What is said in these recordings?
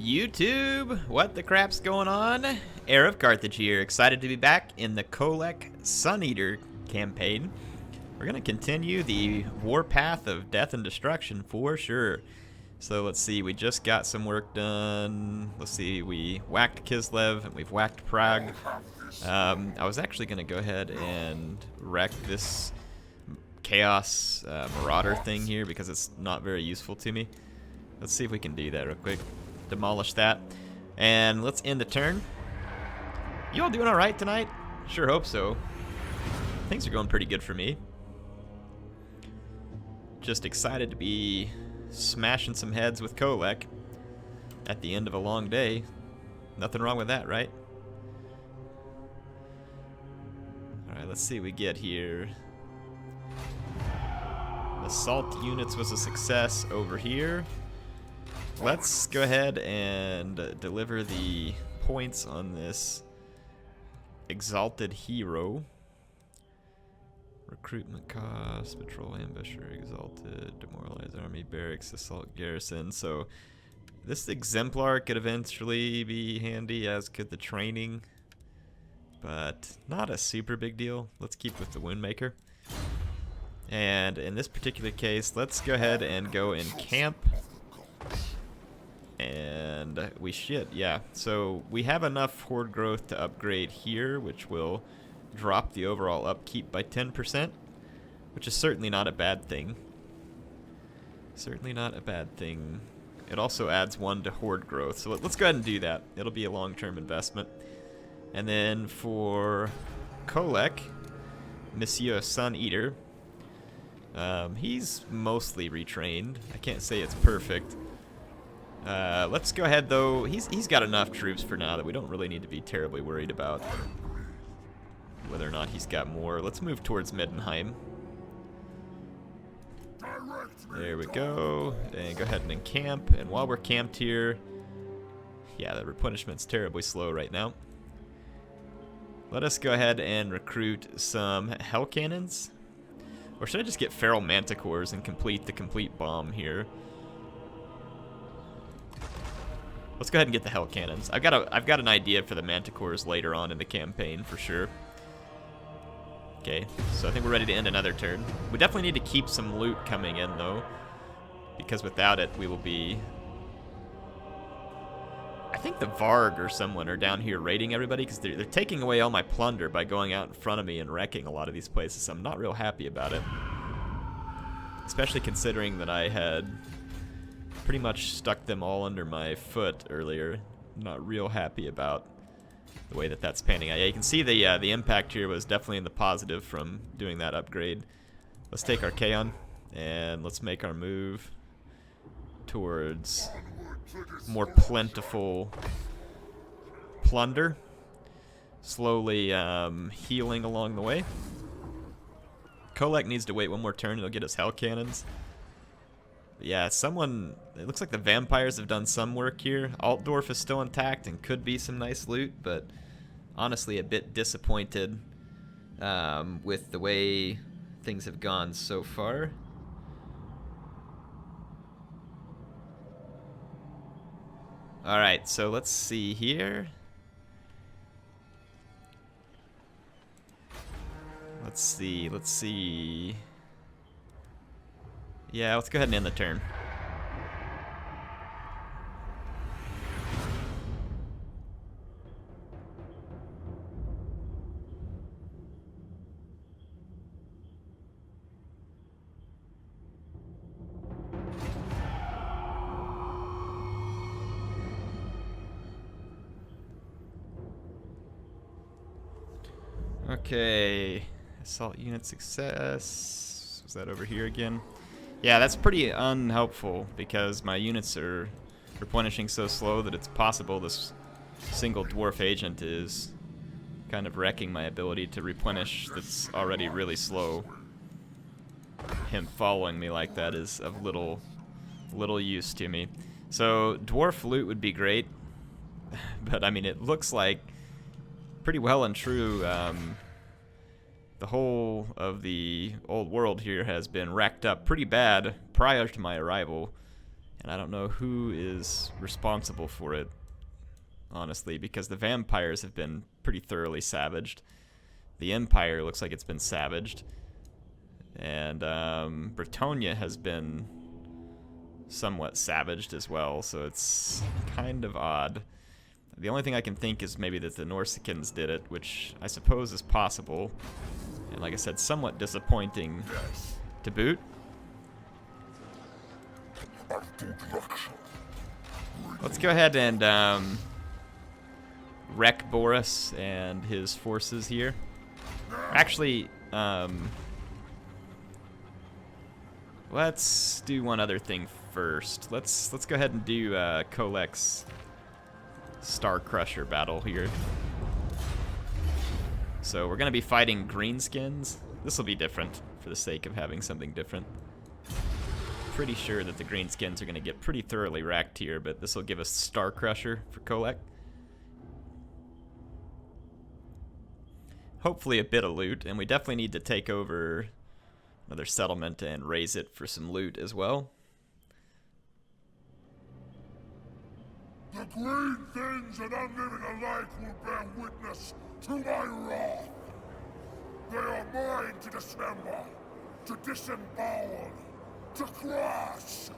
YouTube, what the crap's going on? HeirofCarthage here, excited to be back in the Kholek Sun Eater campaign. We're going to continue the warpath of death and destruction for sure. So let's see, we just got some work done. Let's see, we whacked Kislev and we've whacked Prague. I was actually going to go ahead and wreck this chaos marauder thing here because it's not very useful to me. Let's see if we can do that real quick. Demolish that. And let's end the turn. You all doing alright tonight? Sure hope so. Things are going pretty good for me. Just excited to be smashing some heads with Kholek at the end of a long day. Nothing wrong with that, right? Alright, let's see what we get here. Assault units was a success over here. Let's go ahead and deliver the points on this exalted hero. Recruitment cost, patrol ambusher, exalted, demoralize army, barracks, assault garrison. So this exemplar could eventually be handy, as could the training, but not a super big deal. Let's keep with the Woundmaker. And in this particular case, let's go ahead and go in camp. And we should, yeah. So we have enough horde growth to upgrade here, which will drop the overall upkeep by 10%, which is certainly not a bad thing. Certainly not a bad thing. It also adds 1 to horde growth, so let's go ahead and do that. It'll be a long-term investment. And then for Kholek, Monsieur Sun Eater, he's mostly retrained. I can't say it's perfect. Let's go ahead though. He's got enough troops for now that we don't really need to be terribly worried about whether or not he's got more. Let's move towards Middenheim. There we go. And go ahead and encamp. And while we're camped here, yeah, the replenishment's terribly slow right now. Let us go ahead and recruit some hell cannons. Or should I just get feral manticores and complete the complete bomb here? Let's go ahead and get the hell cannons. I've got an idea for the manticores later on in the campaign for sure. Okay, so I think we're ready to end another turn. We definitely need to keep some loot coming in though, because without it we will be... I think the Varg or someone are down here raiding everybody because they're taking away all my plunder by going out in front of me and wrecking a lot of these places. So I'm not real happy about it, especially considering that I had pretty much stuck them all under my foot earlier. I'm not real happy about the way that that's panning out. Yeah, you can see the impact here was definitely in the positive from doing that upgrade. Let's take our Kaon and let's make our move towards more plentiful plunder. Slowly healing along the way. Kholek needs to wait one more turn and he'll get his hell cannons. Yeah, it looks like the vampires have done some work here. Altdorf is still intact and could be some nice loot, but honestly a bit disappointed with the way things have gone so far. Alright, so let's see here. Let's see. Yeah, let's go ahead and end the turn. Okay, assault unit success. Was that over here again? Yeah, that's pretty unhelpful because my units are replenishing so slow that it's possible this single dwarf agent is kind of wrecking my ability to replenish that's already really slow. Him following me like that is of little use to me. So dwarf loot would be great, but I mean it looks like pretty well and true the whole of the old world here has been racked up pretty bad prior to my arrival. And I don't know who is responsible for it, honestly, because the vampires have been pretty thoroughly savaged. The Empire looks like it's been savaged. And Bretonia has been somewhat savaged as well, so it's kind of odd. The only thing I can think is maybe that the Norsicans did it, which I suppose is possible. And like I said, somewhat disappointing to boot. Let's go ahead and wreck Boris and his forces here. Actually, let's do one other thing first. Let's go ahead and do Kholek's Star Crusher battle here. So we're gonna be fighting greenskins. This will be different for the sake of having something different. Pretty sure that the greenskins are gonna get pretty thoroughly racked here, but this will give us Star Crusher for Kholek. Hopefully a bit of loot, and we definitely need to take over another settlement and raise it for some loot as well. The green things and unliving alike will bear witness to my wrath. They are mine to dismember, to disembowel, to crush.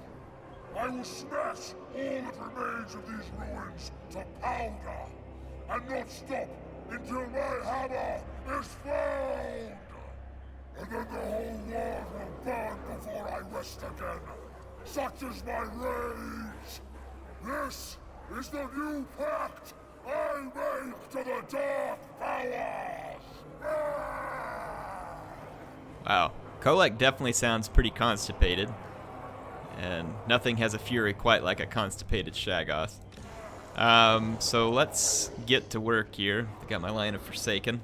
I will smash all that remains of these ruins to powder, and not stop until my hammer is found. And then the whole world will burn before I rest again. Such is my rage. This is the new pact I make to the dark powers. Wow, Kholek definitely sounds pretty constipated, and nothing has a fury quite like a constipated Shaggoth. So let's get to work here. I got my line of Forsaken.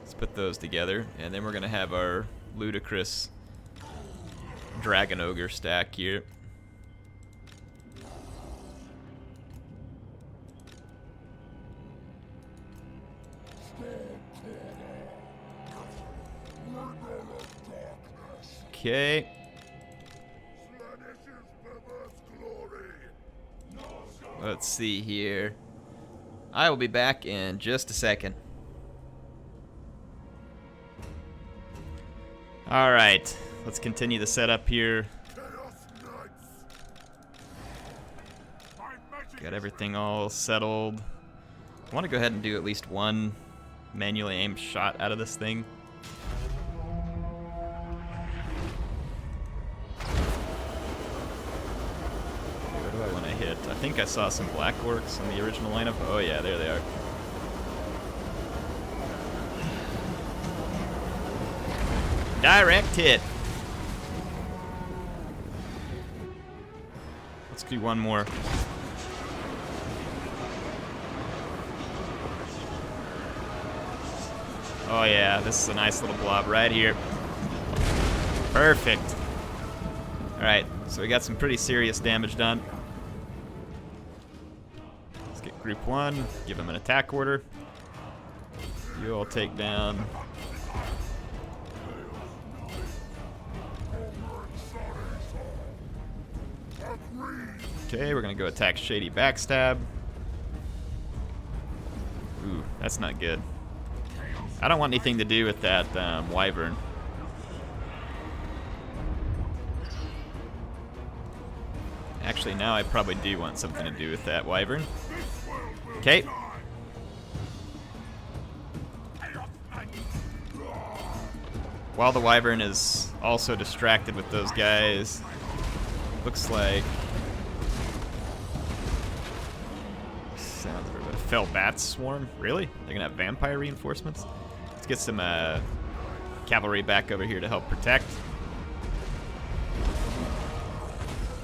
Let's put those together, and then we're gonna have our ludicrous Dragon Ogre stack here. Okay. Let's see here. I will be back in just a second. Alright, let's continue the setup here. Got everything all settled. I want to go ahead and do at least one manually aimed shot out of this thing. Where do I want to hit? I think I saw some black orcs in the original lineup. Oh yeah, there they are. Direct hit. Let's do one more. Oh yeah, this is a nice little blob right here. Perfect. Alright, so we got some pretty serious damage done. Let's get group 1, give them an attack order. You all take down. Okay, we're gonna go attack Shady Backstab. Ooh, that's not good. I don't want anything to do with that wyvern. Actually, now I probably do want something to do with that wyvern. Okay. While the wyvern is also distracted with those guys, looks like sounds of a fell bat swarm. Really? They're gonna have vampire reinforcements? Let's get some cavalry back over here to help protect.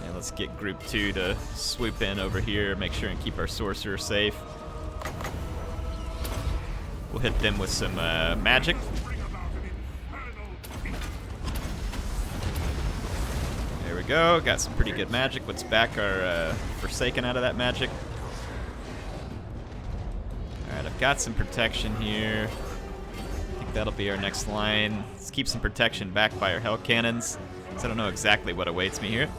And let's get group 2 to swoop in over here, make sure and keep our sorcerer safe. We'll hit them with some magic. There we go, got some pretty good magic. Let's back our Forsaken out of that magic. Alright, I've got some protection here. I think that'll be our next line. Let's keep some protection backed by our hell cannons, because I don't know exactly what awaits me here.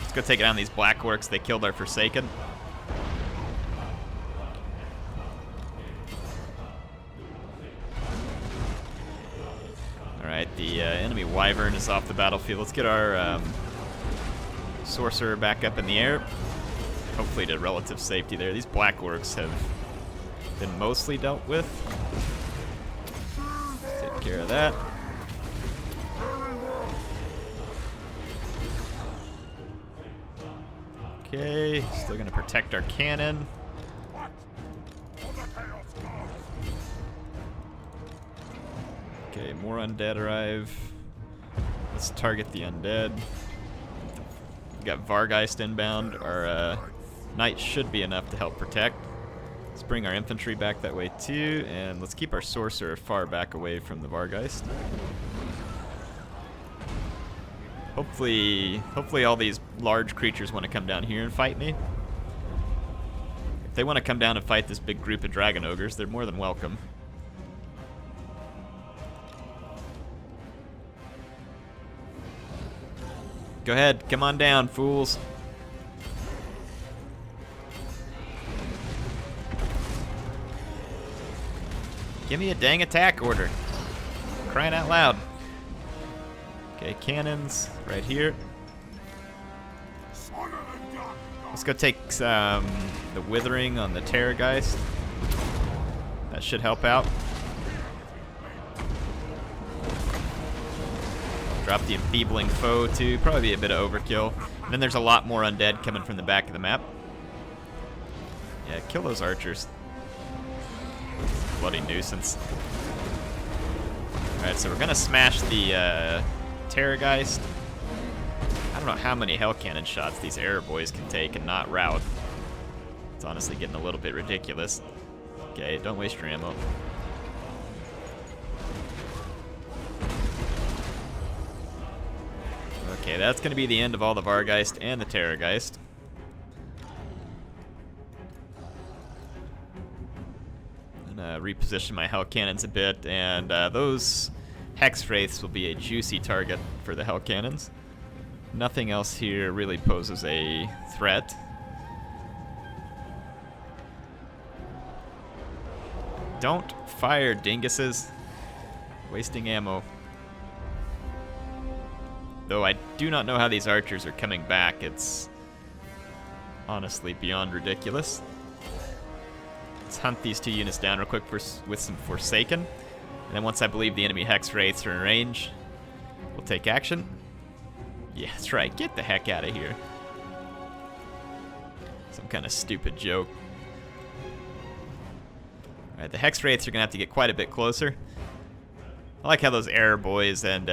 Let's go take down these black orcs. They killed our Forsaken. Alright, the enemy Wyvern is off the battlefield. Let's get our Sorcerer back up in the air. Hopefully to relative safety there. These black orcs have been mostly dealt with. Take care of that. Okay, still gonna protect our cannon. Okay, more undead arrive. Let's target the undead. We got Vargeist inbound. Our knights should be enough to help protect. Let's bring our infantry back that way too, and let's keep our sorcerer far back away from the Vargeist. Hopefully all these large creatures want to come down here and fight me. If they want to come down and fight this big group of dragon ogres, they're more than welcome. Go ahead, come on down, fools. Give me a dang attack order. Crying out loud. Okay, cannons right here. Let's go take the withering on the Terrorgeist. That should help out. Drop the enfeebling foe too. Probably be a bit of overkill. And then there's a lot more undead coming from the back of the map. Yeah, kill those archers. Bloody nuisance. Alright, so we're gonna smash the Terrorgeist. I don't know how many Hell Cannon shots these Air Boys can take and not rout. It's honestly getting a little bit ridiculous. Okay, don't waste your ammo. Okay, that's gonna be the end of all the Vargeist and the Terrorgeist. Reposition my Hell Cannons a bit, and those Hex Wraiths will be a juicy target for the Hell Cannons. Nothing else here really poses a threat. Don't fire, dinguses. Wasting ammo. Though I do not know how these archers are coming back. It's honestly beyond ridiculous. Let's hunt these two units down real quick with some Forsaken. And then once I believe the enemy Hex Wraiths are in range, we'll take action. Yeah, that's right. Get the heck out of here. Some kind of stupid joke. Alright, the Hex Wraiths are going to have to get quite a bit closer. I like how those Air Boys and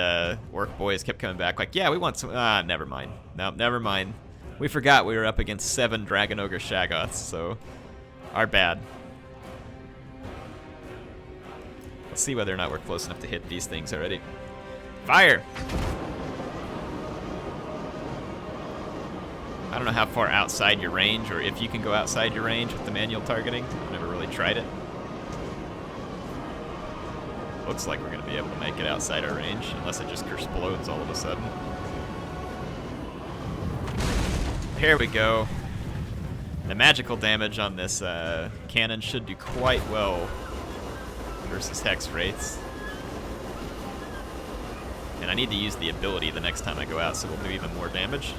Orc Boys kept coming back like, yeah, we want some... Ah, never mind. No, never mind. We forgot we were up against 7 Dragon Ogre Shaggoths, so... Our bad. Let's see whether or not we're close enough to hit these things already. Fire! I don't know how far outside your range, or if you can go outside your range with the manual targeting. I've never really tried it. Looks like we're going to be able to make it outside our range, unless it just explodes all of a sudden. Here we go. The magical damage on this cannon should do quite well versus Hex Wraiths. And I need to use the ability the next time I go out, so we'll do even more damage.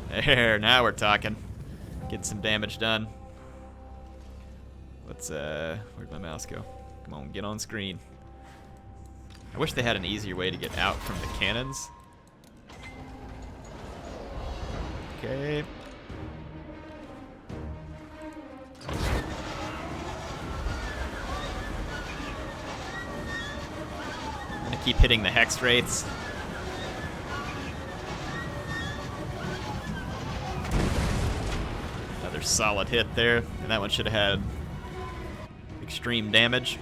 There, now we're talking. Get some damage done. Let's, where'd my mouse go? Come on, get on screen. I wish they had an easier way to get out from the cannons. Okay. I'm gonna keep hitting the Hex Wraiths. Another solid hit there, and that one should have had extreme damage.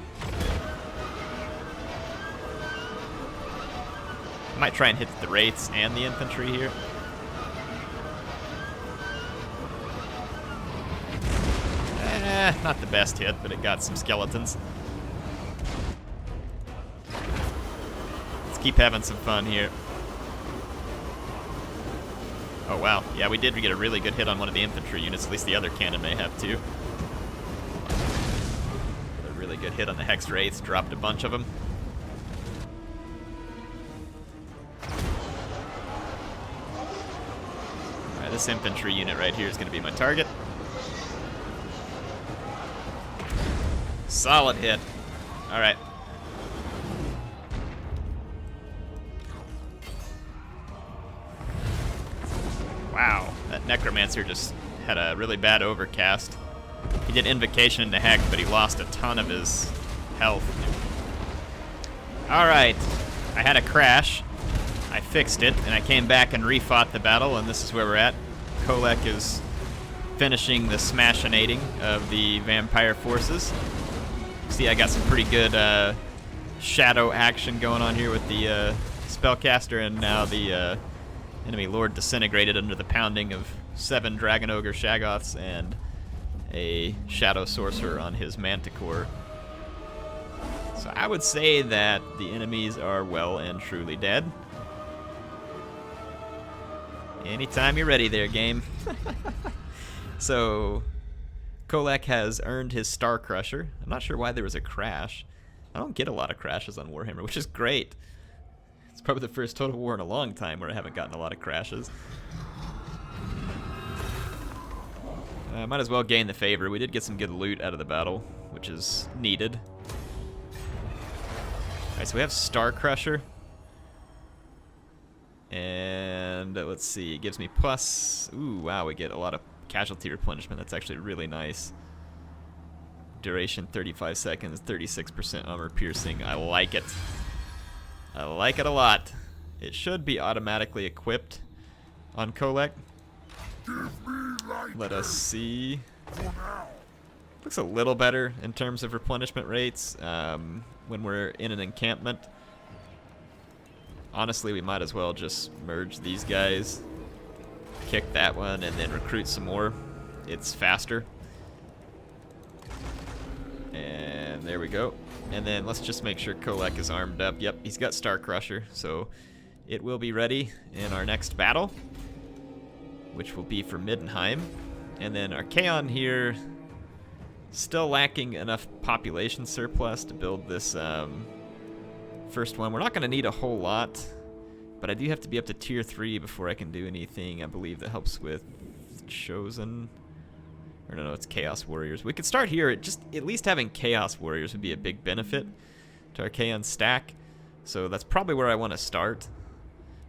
Might try and hit the Wraiths and the infantry here. Not the best hit, but it got some skeletons. keep having some fun here. Oh, wow. Yeah, we did get a really good hit on one of the infantry units. At least the other cannon may have, too. A really good hit on the Hex Wraiths. Dropped a bunch of them. Alright, this infantry unit right here is going to be my target. Solid hit. Alright. Wow, that Necromancer just had a really bad overcast. He did Invocation into Heck, but he lost a ton of his health. Alright, I had a crash. I fixed it, and I came back and refought the battle, and this is where we're at. Kholek is finishing the smashinating of the vampire forces. See, I got some pretty good shadow action going on here with the spellcaster, and now the enemy lord disintegrated under the pounding of 7 Dragon Ogre Shaggoths and a Shadow Sorcerer on his Manticore. So I would say that the enemies are well and truly dead. Anytime you're ready there, game. So, Kholek has earned his Star Crusher. I'm not sure why there was a crash. I don't get a lot of crashes on Warhammer, which is great. It's probably the first Total War in a long time where I haven't gotten a lot of crashes. Might as well gain the favor. We did get some good loot out of the battle, which is needed. Alright, so we have Star Crusher. And let's see, it gives me plus... Ooh, wow, we get a lot of casualty replenishment. That's actually really nice. Duration 35 seconds, 36% armor piercing. I like it. I like it a lot. It should be automatically equipped on Kholek. Let us see. Looks a little better in terms of replenishment rates when we're in an encampment. Honestly, we might as well just merge these guys, kick that one, and then recruit some more. It's faster. And there we go. And then let's just make sure Kholek is armed up. Yep, he's got Star Crusher, so it will be ready in our next battle, which will be for Middenheim. And then our Kaon here, still lacking enough population surplus to build this first one. We're not going to need a whole lot, but I do have to be up to tier 3 before I can do anything, I believe, that helps with Chosen. Or no, it's Chaos Warriors. We could start here. Just at least having Chaos Warriors would be a big benefit to our Kaon stack. So that's probably where I want to start,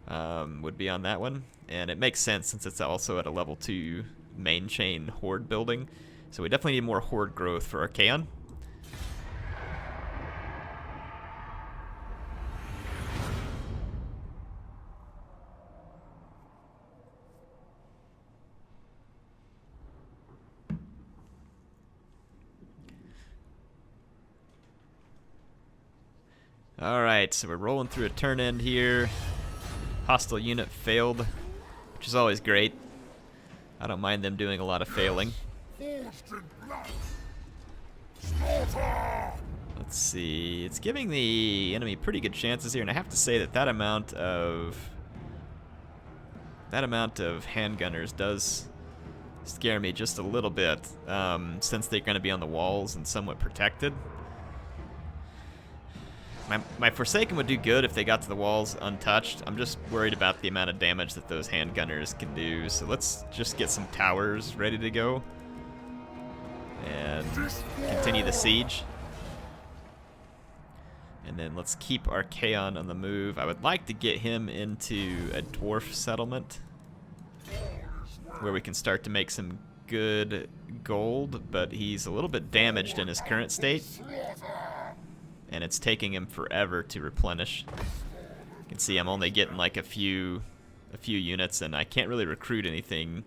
would be on that one. And it makes sense since it's also at a level 2 main chain horde building. So we definitely need more horde growth for our Kaon. Alright, so we're rolling through a turn end here. Hostile unit failed, which is always great. I don't mind them doing a lot of failing. Let's see, it's giving the enemy pretty good chances here, and I have to say that that amount of handgunners does scare me just a little bit, since they're going to be on the walls and somewhat protected. My Forsaken would do good if they got to the walls untouched. I'm just worried about the amount of damage that those handgunners can do. So let's just get some towers ready to go and continue the siege. And then let's keep our Kaon on the move. I would like to get him into a dwarf settlement where we can start to make some good gold, but he's a little bit damaged in his current state. And it's taking him forever to replenish. You can see I'm only getting like a few units, and I can't really recruit anything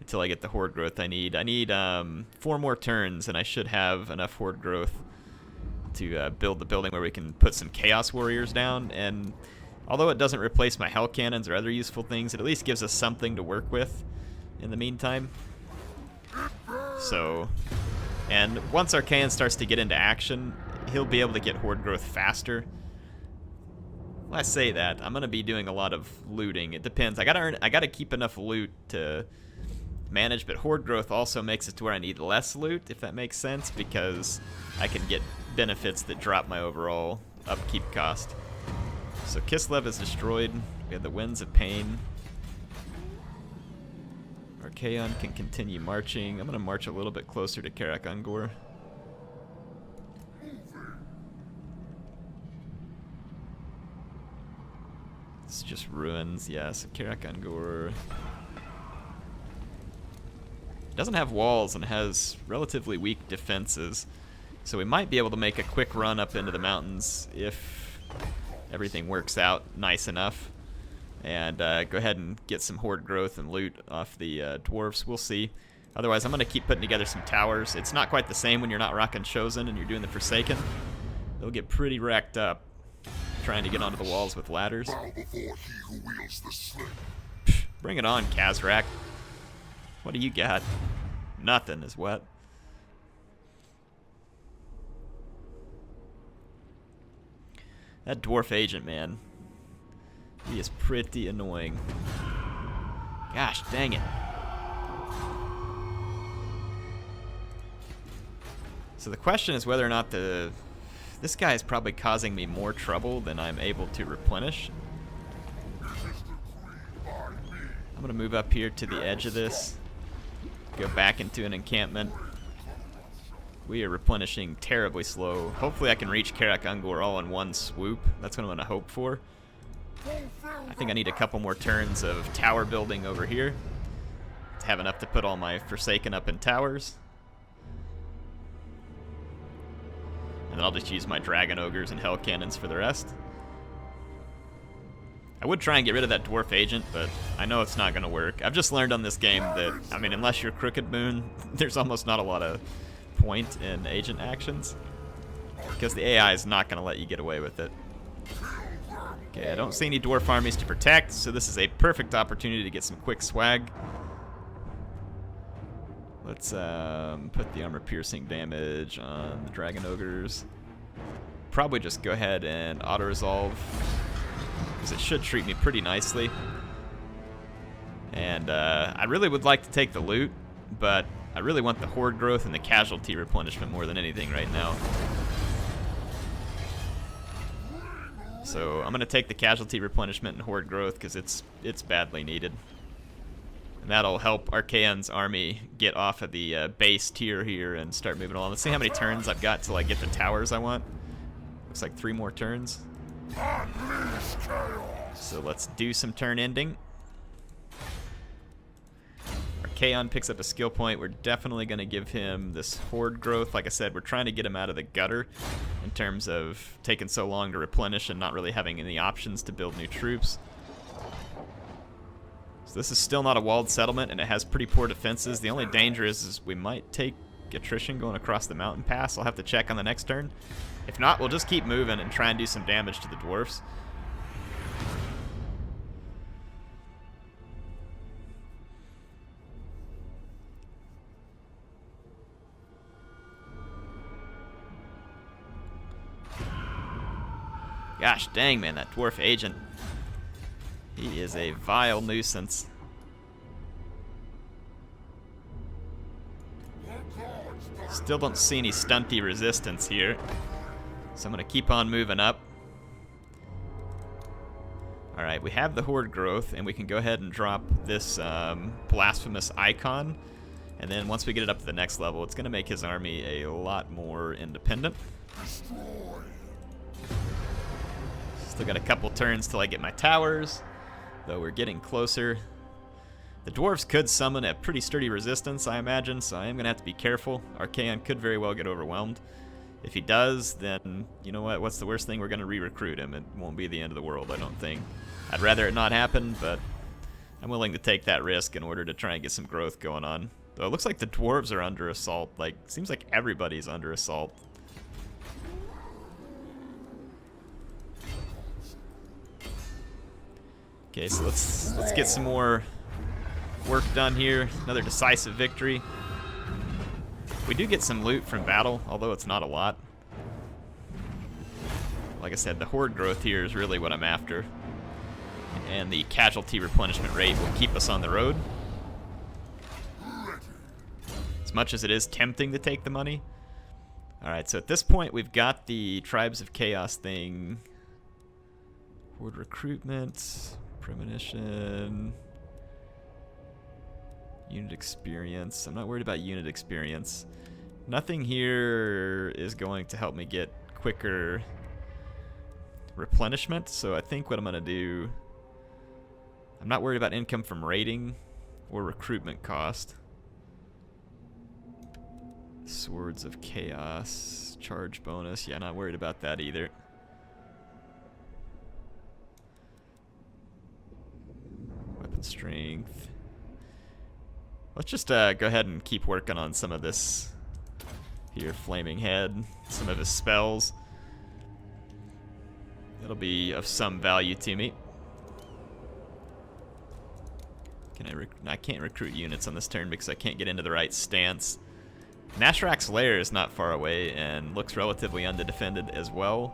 until I get the horde growth I need. I need 4 more turns, and I should have enough horde growth to build the building where we can put some Chaos Warriors down. And although it doesn't replace my Hell Cannons or other useful things, it at least gives us something to work with in the meantime. So, and once our cannon starts to get into action, he'll be able to get horde growth faster. Well, I say that. I'm gonna be doing a lot of looting. It depends. I gotta keep enough loot to manage, but horde growth also makes it to where I need less loot, if that makes sense, because I can get benefits that drop my overall upkeep cost. So Kislev is destroyed. We have the Winds of Pain. Archaon can continue marching. I'm gonna march a little bit closer to Karak Ungor. It's just ruins, yeah, so Karak Ungor doesn't have walls and has relatively weak defenses, so we might be able to make a quick run up into the mountains if everything works out nice enough, and go ahead and get some horde growth and loot off the dwarves. We'll see. Otherwise, I'm going to keep putting together some towers. It's not quite the same when you're not rocking Chosen and you're doing the Forsaken. They'll get pretty racked up trying to get onto the walls with ladders. Bring it on, Kazrak. What do you got? Nothing is what. That dwarf agent, man. He is pretty annoying. Gosh, dang it. So the question is whether or not this guy is probably causing me more trouble than I'm able to replenish. I'm gonna move up here to the edge of this. Go back into an encampment. We are replenishing terribly slow. Hopefully I can reach Karak Ungor all in one swoop. That's what I'm gonna hope for. I think I need a couple more turns of tower building over here to have enough to put all my Forsaken up in towers. And then I'll just use my Dragon Ogres and Hell Cannons for the rest. I would try and get rid of that Dwarf Agent, but I know it's not going to work. I've just learned on this game that, I mean, unless you're Crooked Moon, there's almost not a lot of point in agent actions, because the AI is not going to let you get away with it. Okay, I don't see any Dwarf armies to protect, so this is a perfect opportunity to get some quick swag. Let's put the armor-piercing damage on the Dragon Ogres. Probably just go ahead and auto-resolve, because it should treat me pretty nicely. And I really would like to take the loot, but I really want the horde growth and the casualty replenishment more than anything right now. So I'm going to take the casualty replenishment and horde growth because it's badly needed. And that'll help Archaon's army get off of the base tier here and start moving along. Let's see how many turns I've got till I get the towers I want. Looks like 3 more turns. So let's do some turn ending. Archaon picks up a skill point. We're definitely going to give him this horde growth. Like I said, we're trying to get him out of the gutter in terms of taking so long to replenish and not really having any options to build new troops. So this is still not a walled settlement, and it has pretty poor defenses. The only danger is we might take attrition going across the mountain pass. I'll have to check on the next turn. If not, we'll just keep moving and try and do some damage to the dwarfs. Gosh dang, man, that dwarf agent. He is a vile nuisance. Still don't see any stunty resistance here, so I'm going to keep on moving up. Alright, we have the horde growth, and we can go ahead and drop this blasphemous icon. And then once we get it up to the next level, it's going to make his army a lot more independent. Still got a couple turns till I get my towers, though we're getting closer. The dwarves could summon a pretty sturdy resistance, I imagine, so I am going to have to be careful. Archaon could very well get overwhelmed. If he does, then, you know what, what's the worst thing? We're going to re-recruit him. It won't be the end of the world, I don't think. I'd rather it not happen, but I'm willing to take that risk in order to try and get some growth going on. Though it looks like the dwarves are under assault. Like, seems like everybody's under assault. Okay, so let's get some more work done here. Another decisive victory. We do get some loot from battle, although it's not a lot. Like I said, the horde growth here is really what I'm after. And the casualty replenishment rate will keep us on the road. As much as it is tempting to take the money. Alright, so at this point we've got the Tribes of Chaos thing. Horde recruitment, premonition, unit experience. I'm not worried about unit experience. Nothing here is going to help me get quicker replenishment, so I think what I'm going to do... I'm not worried about income from raiding or recruitment cost. Swords of Chaos, charge bonus. Yeah, not worried about that either. Weapon strength. Let's just go ahead and keep working on some of this here. Flaming Head, some of his spells. It'll be of some value to me. I can't recruit units on this turn because I can't get into the right stance. Nashrak's lair is not far away and looks relatively undefended as well.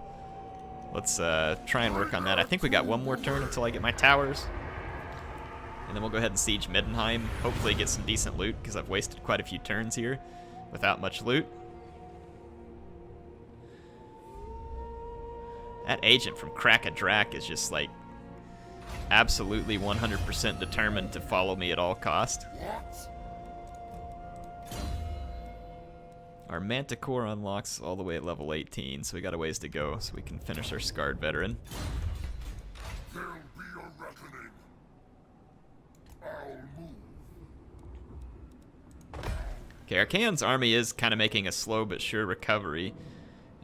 Let's try and work on that. I think we got one more turn until I get my towers. And then we'll go ahead and siege Middenheim. Hopefully get some decent loot because I've wasted quite a few turns here without much loot. That agent from Krakadrak is just like absolutely 100% determined to follow me at all cost. Our Manticore unlocks all the way at level 18, so we got a ways to go so we can finish our Scarred Veteran. There'll be a reckoning. I'll move. Okay, Archaon's army is kind of making a slow but sure recovery,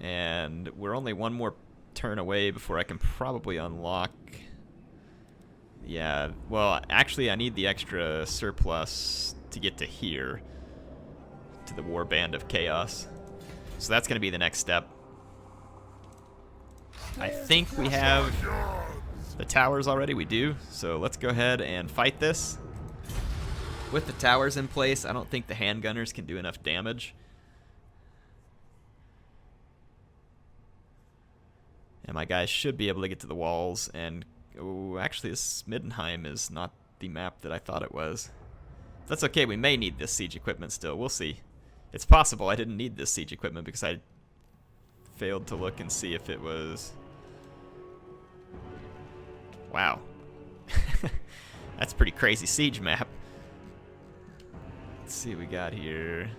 and we're only one more turn away before I can probably unlock... Yeah, well, actually I need the extra surplus to get to here, to the Warband of Chaos. So that's going to be the next step. I think we have the towers already. We do. So let's go ahead and fight this. With the towers in place, I don't think the handgunners can do enough damage. And my guys should be able to get to the walls and... Oh, actually this Middenheim is not the map that I thought it was. That's okay, we may need this siege equipment still. We'll see. It's possible I didn't need this siege equipment because I failed to look and see if it was... Wow. That's a pretty crazy siege map. Let's see what we got here.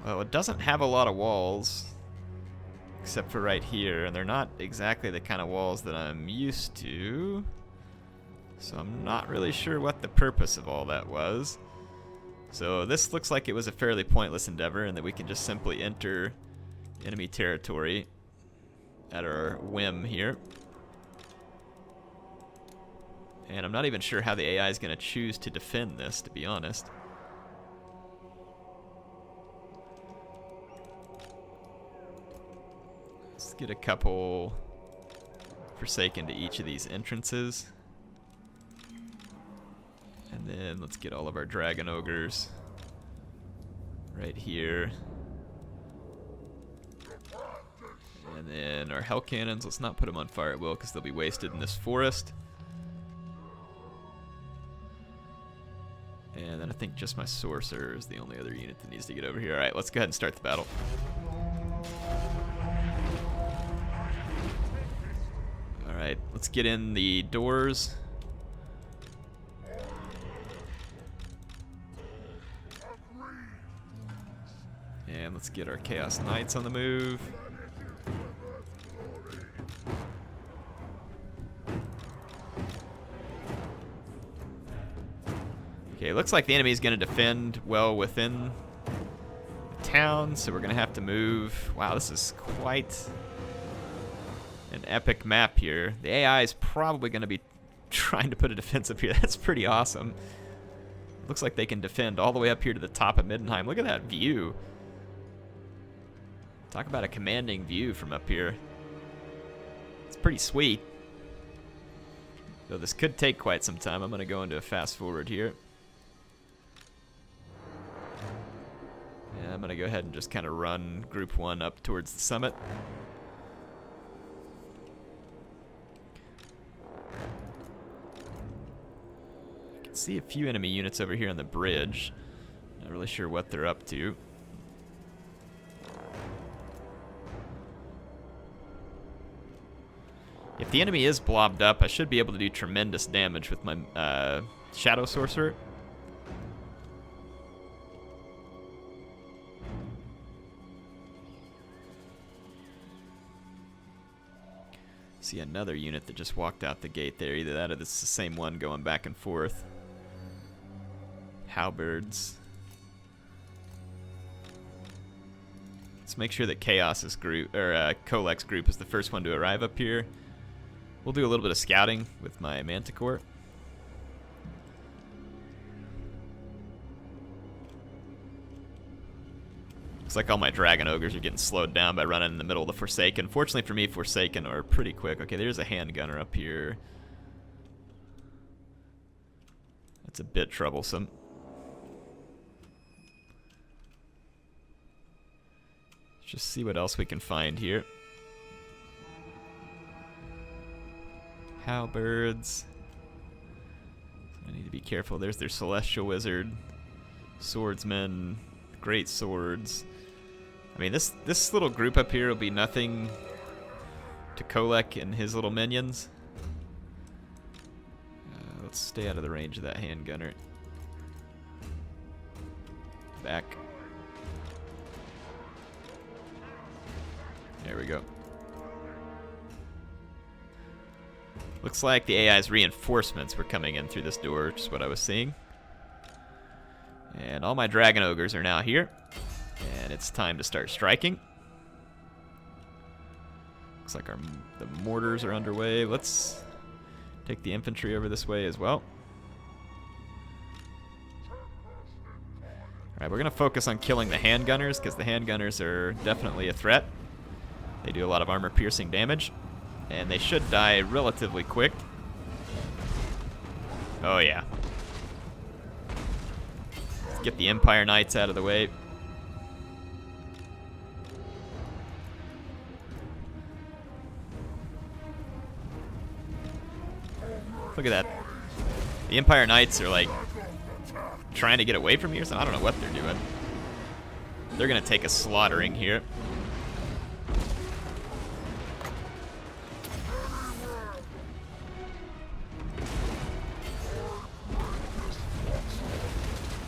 Well, it doesn't have a lot of walls. Except for right here, and they're not exactly the kind of walls that I'm used to. So I'm not really sure what the purpose of all that was. So this looks like it was a fairly pointless endeavor, and that we can just simply enter enemy territory at our whim here. And I'm not even sure how the AI is going to choose to defend this, to be honest. Let's get a couple Forsaken to each of these entrances. And then let's get all of our Dragon Ogres right here. And then our Hell Cannons, let's not put them on fire at will because they'll be wasted in this forest. And then I think just my Sorcerer is the only other unit that needs to get over here. Alright, let's go ahead and start the battle. Alright, let's get in the doors. And let's get our Chaos Knights on the move. Okay, looks like the enemy is going to defend well within the town, so we're going to have to move. Wow, this is quite an epic map here. The AI is probably going to be trying to put a defense up here. That's pretty awesome. Looks like they can defend all the way up here to the top of Middenheim. Look at that view. Talk about a commanding view from up here. It's pretty sweet. Though this could take quite some time. I'm going to go into a fast forward here. Yeah, I'm gonna go ahead and just kind of run Group 1 up towards the summit. I can see a few enemy units over here on the bridge. Not really sure what they're up to. If the enemy is blobbed up, I should be able to do tremendous damage with my Shadow Sorcerer. See another unit that just walked out the gate there. Either that or this is the same one going back and forth. Halberds. Let's make sure that Chaos's group, or Kholek's group, is the first one to arrive up here. We'll do a little bit of scouting with my Manticore. Looks like all my Dragon Ogres are getting slowed down by running in the middle of the Forsaken. Fortunately for me, Forsaken are pretty quick. Okay, there's a handgunner up here. That's a bit troublesome. Let's just see what else we can find here. Halberds. I need to be careful. There's their Celestial Wizard. Swordsmen. Great swords. I mean, this little group up here will be nothing to Kholek and his little minions. Let's stay out of the range of that handgunner. Back. There we go. Looks like the AI's reinforcements were coming in through this door, which is what I was seeing. And all my Dragon Ogres are now here. And it's time to start striking. Looks like the mortars are underway. Let's take the infantry over this way as well. Alright, we're going to focus on killing the handgunners, because the handgunners are definitely a threat. They do a lot of armor-piercing damage. And they should die relatively quick. Oh yeah. Let's get the Empire Knights out of the way. Look at that. The Empire Knights are like trying to get away from here, so I don't know what they're doing. They're gonna take a slaughtering here.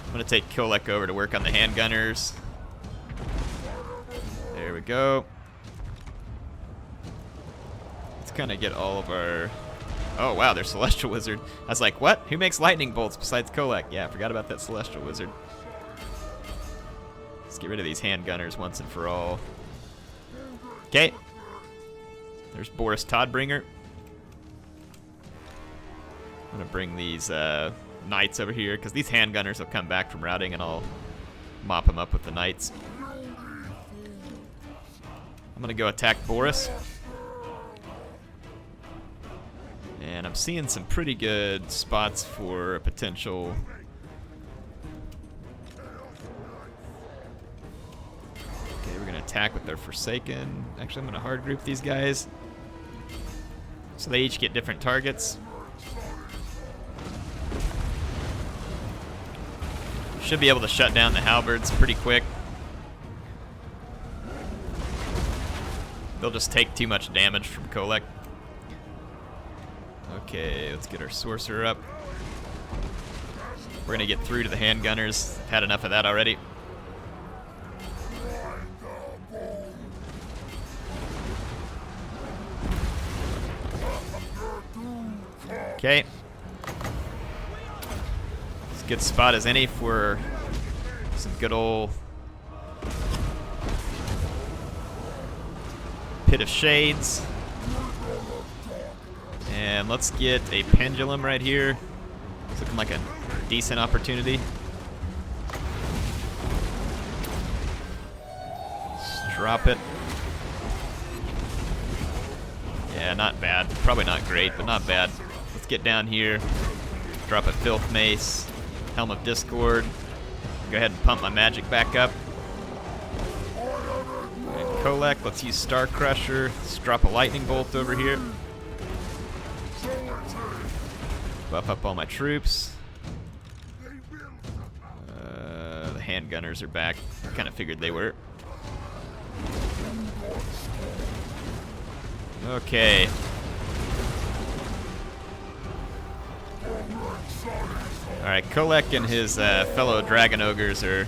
I'm gonna take Kholek over to work on the handgunners. There we go. Let's kind of get all of our... Oh wow, there's Celestial Wizard. I was like, what? Who makes lightning bolts besides Kholek? Yeah, I forgot about that Celestial Wizard. Let's get rid of these handgunners once and for all. Okay. There's Boris Toddbringer. I'm gonna bring these knights over here, because these handgunners will come back from routing and I'll mop them up with the knights. I'm gonna go attack Boris. And I'm seeing some pretty good spots for a potential... Okay, we're gonna attack with their Forsaken. Actually, I'm gonna hard group these guys, so they each get different targets. Should be able to shut down the halberds pretty quick. They'll just take too much damage from Kholek. Okay, let's get our sorcerer up. We're gonna get through to the handgunners. Had enough of that already. Okay. It's a good spot as any for some good old Pit of Shades. And let's get a pendulum right here. It's looking like a decent opportunity. Let's drop it. Yeah, not bad. Probably not great, but not bad. Let's get down here. Drop a Filth Mace. Helm of Discord. Go ahead and pump my magic back up. Kholek, let's use Star Crusher. Let's drop a lightning bolt over here. Buff up all my troops. The handgunners are back. Kind of figured they were. Okay. Alright, Kholek and his fellow Dragon Ogres are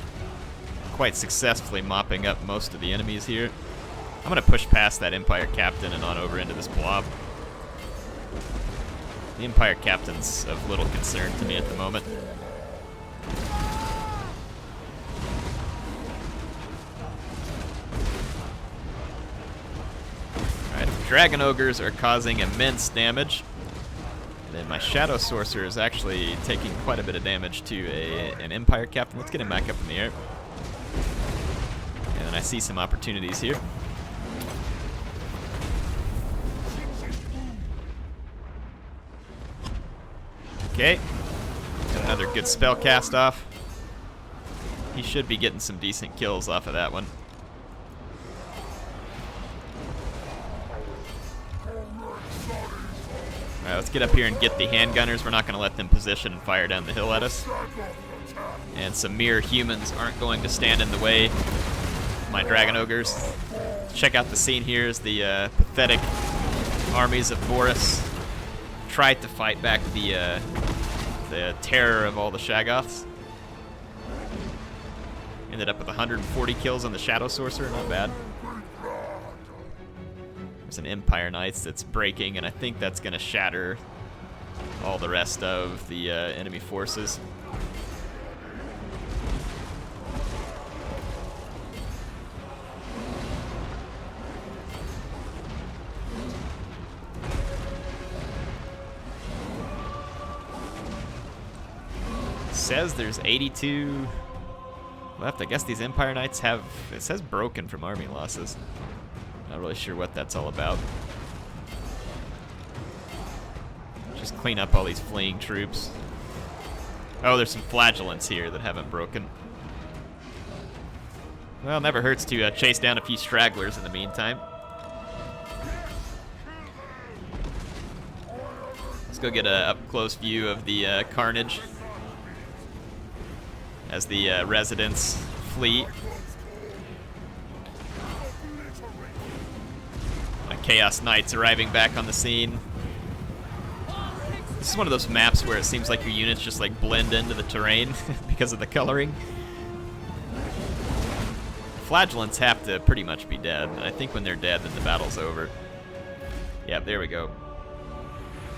quite successfully mopping up most of the enemies here. I'm going to push past that Empire Captain and on over into this blob. The Empire Captain's of little concern to me at the moment. Alright, the Dragon Ogres are causing immense damage. And then my Shadow Sorcerer is actually taking quite a bit of damage to an Empire Captain. Let's get him back up in the air. And then I see some opportunities here. Okay. Got another good spell cast off. He should be getting some decent kills off of that one. Alright, let's get up here and get the handgunners. We're not going to let them position and fire down the hill at us. And some mere humans aren't going to stand in the way of my Dragon Ogres. Check out the scene here as the pathetic armies of Boris tried to fight back the terror of all the Shaggoths. Ended up with 140 kills on the Shadow Sorcerer, not bad. There's an Empire Knights that's breaking, and I think that's going to shatter all the rest of the enemy forces. Says there's 82 left. I guess these Empire Knights have, it says broken from army losses. Not really sure what that's all about. Just clean up all these fleeing troops. Oh, there's some flagellants here that haven't broken. Well, never hurts to chase down a few stragglers in the meantime. Let's go get a up-close view of the carnage as the residents flee. Chaos Knights arriving back on the scene. This is one of those maps where it seems like your units just like blend into the terrain because of the coloring. Flagellants have to pretty much be dead, and I think when they're dead then the battle's over. Yep, there we go.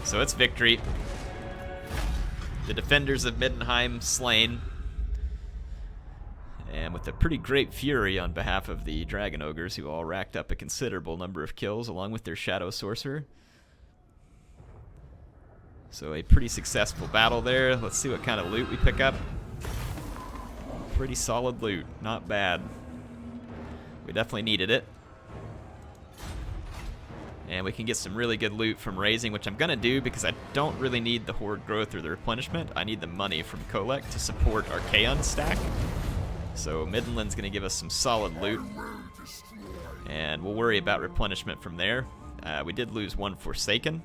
So it's victory. The defenders of Middenheim slain. And with a pretty great fury on behalf of the Dragon Ogres, who all racked up a considerable number of kills, along with their Shadow Sorcerer. So a pretty successful battle there. Let's see what kind of loot we pick up. Pretty solid loot. Not bad. We definitely needed it. And we can get some really good loot from raising, which I'm going to do because I don't really need the Horde growth or the replenishment. I need the money from Kholek to support our Kaon stack. So Middenland's going to give us some solid loot, and we'll worry about replenishment from there. We did lose one Forsaken,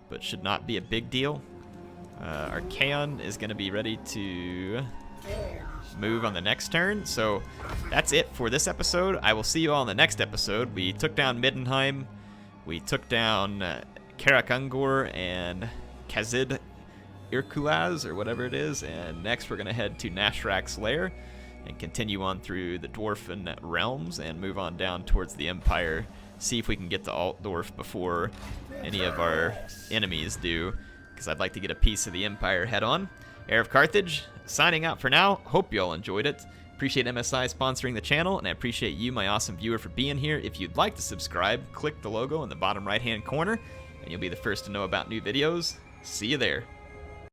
but should not be a big deal. Our Kaon is going to be ready to move on the next turn, so that's it for this episode. I will see you all in the next episode. We took down Middenheim, we took down Karak Ungor and Kazid Irkulaz, or whatever it is, and next we're going to head to Nashrak's lair and continue on through the Dwarfen realms and move on down towards the Empire. See if we can get to Altdorf before any of our enemies do, because I'd like to get a piece of the Empire head on. HeirofCarthage, signing out for now. Hope you all enjoyed it. Appreciate MSI sponsoring the channel, and I appreciate you, my awesome viewer, for being here. If you'd like to subscribe, click the logo in the bottom right-hand corner, and you'll be the first to know about new videos. See you there.